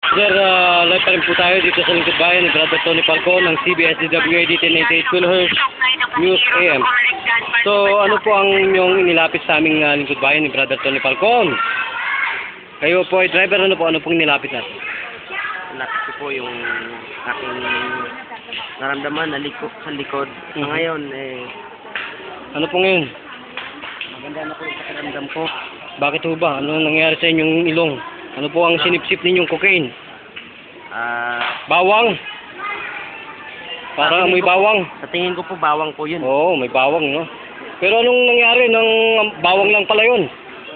Sir, live pa rin po tayo dito sa lingkod bayan ni Brother Tony Falcon ng CBS-DWAD 1088 kHz News AM. So, ano po ang inyong inilapit sa aming lingkod bayan ni Brother Tony Falcon? Kayo po ay driver, ano pong nilapit natin? Nilapit ko po yung aking naramdaman na sa likod. Ngayon, Ano po ngayon? maganda na po yung pakiramdam ko. Bakit ho ba? Ano nangyari sa inyong ilong? Ano po ang sinipsip ninyong cocaine? Bawang? Parang may bawang. Sa tingin ko po, bawang po yun. Oo, may bawang, no? Pero anong nangyari nang bawang lang pala yun?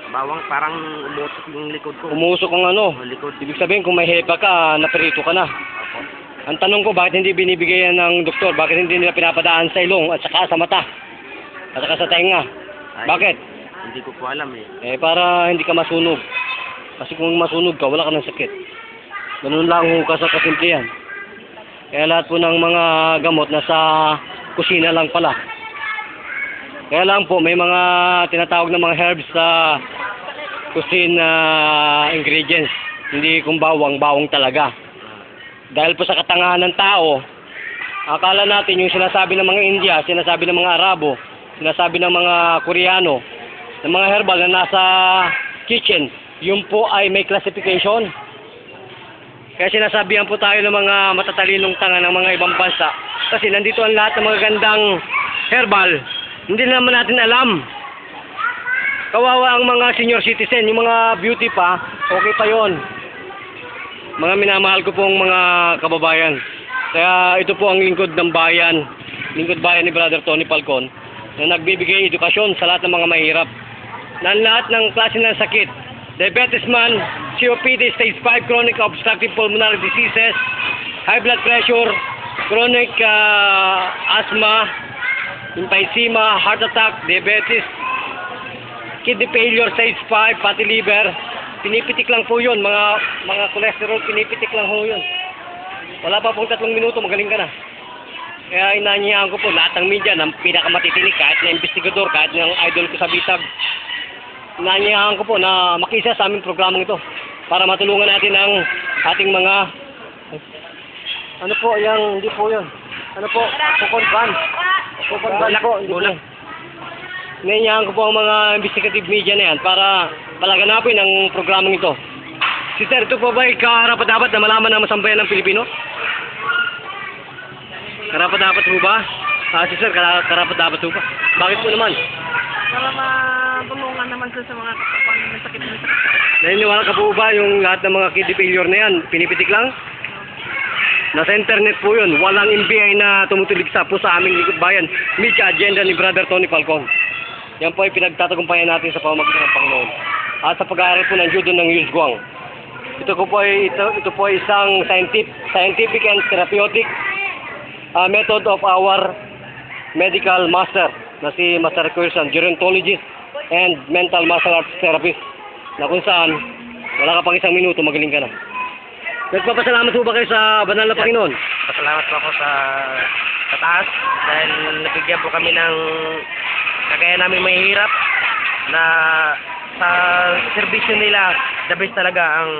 Bawang parang umusok yung likod ko. Umusok ang ano? Yung likod. Ibig sabihin kung may hepa ka, naperito ka na. Opo. Ang tanong ko, bakit hindi binibigyan ng doktor? Bakit hindi nila pinapadaan sa ilong at saka sa mata? At saka sa tenga? Ay, Bakit? Hindi ko po alam eh. Para hindi ka masunog. Kasi kung masunog ka, wala ka ng sakit. Ganun lang ho ka sa kasimplihan. Kaya lahat po ng mga gamot nasa kusina lang pala. Kaya lang po, may mga tinatawag na mga herbs sa kusina ingredients. Hindi kung bawang talaga. Dahil po sa katangahan ng tao, akala natin yung sinasabi ng mga India, sinasabi ng mga Arabo, sinasabi ng mga Koreano, ng mga herbal na nasa kitchen, yun po ay may classification. Kaya sinasabihan po tayo ng mga matatalinong tanga ng mga ibang bansa. Kasi nandito ang lahat ng mga gandang herbal, hindi naman natin alam. Kawawa ang mga senior citizen, yung mga beauty pa, okay pa yon. Mga minamahal ko pong mga kababayan. Kaya ito po ang lingkod ng bayan, lingkod bayan ni Brother Tony Falcon, na nagbibigay edukasyon sa lahat ng mga mahirap. Na lahat ng klase ng sakit, diabetes man, COPD, stage 5, chronic obstructive pulmonary diseases, high blood pressure, chronic asthma, emphysema, heart attack, diabetes, kidney failure, stage 5, fatty liver, pinipitik lang po yun, mga cholesterol, pinipitik lang po yun. Wala pa pong 3 minuto, magaling ka na. Kaya inanyayahan ko po lahat ng media ng pinakamatitinig, kahit na investigador, kahit ng idol ko sa bitag. Inanyayahan ko po na makisa sa aming programang ito para matulungan natin ang ating mga ano po, hindi po yun. Ano po, kukonban po, hindi po. Inanyayahan ko po ang mga investigative media na yan para palaganapin ang programang ito. Si Sir, ito po ba ay karapat-dapat na malaman ng masambayan ng Pilipino? Karapat-dapat po ba? Si Sir, karapat-dapat po ba? Bakit po naman? Para matulungan naman sa mga sakit. Naniniwala ka po ba yung lahat ng mga kidney failure na yan, pinipitik lang? Nasa internet po yun. Walang NBI na tumutuligsa po sa aming lingkod bayan. Media agenda ni Brother Tony Falcon. Yan po ay pinagtatagumpayan natin sa pamamagitan ng Panginoon. At sa pag-aaral po ng judo ng Yuzguang. Ito po ay isang scientific and therapeutic method of our medical master na si Master Kirsan, gerontologist and mental martial arts therapist, na kung saan wala ka pang 1 minuto, magaling ka na. Nagpapasalamat po ba kayo sa banal na Panginoon? Pasalamat po ako sa taas dahil nabigyan po kami ng kagaya namin mahihirap na sa serbisyo nila, the best talaga ang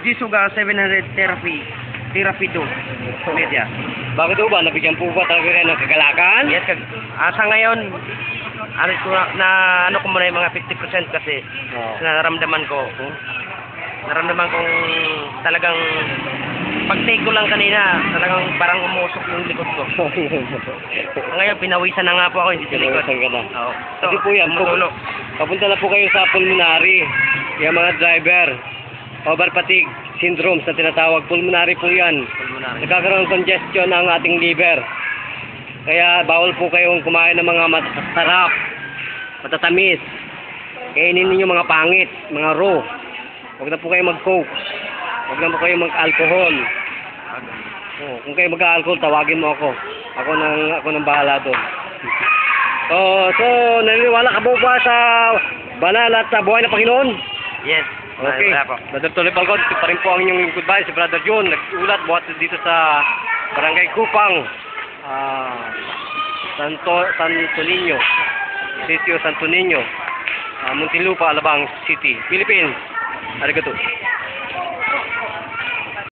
Jisuga 700 therapy 2 media. Bakit po ba? Nabigyan po ba talaga kayo ng kagalakan? Yes, sa ngayon, ano ko muna yung mga 50% kasi naramdaman kong talagang pag-take ko lang kanina, talagang parang umusok yung likod ko. Ngayon, pinawisan na nga po ako, hindi sa likod. Pinawisan ka na. Oo. Kasi po yan, papunta na po kayo sa pulmonary, yung mga driver, over fatigue syndromes na tinatawag, pulmonary po yan. Nagkakaroon ng congestion ang ating liver. Kaya bawal po kayong kumain ng mga masarap, matatamis. Kainin ninyo mga pangit, mga raw. Huwag na po kayo mag-coke. Huwag na po kayo mag-alcohol. Kung kayo mag-alcohol, tawagin mo ako. Ako nang bahala doon. So, naniniwala ka po ba sa banal at buhay na Panginoon? Yes. Okay. Brother Tony Falcon, ito pa rin po ang inyong lingkod bayan, si Brother John. Nag-ulat buhat dito sa Barangay Kupang, Santo Niño, Sitio Santo Niño. Muntinlupa, Alabang City, Philippines. Arigato.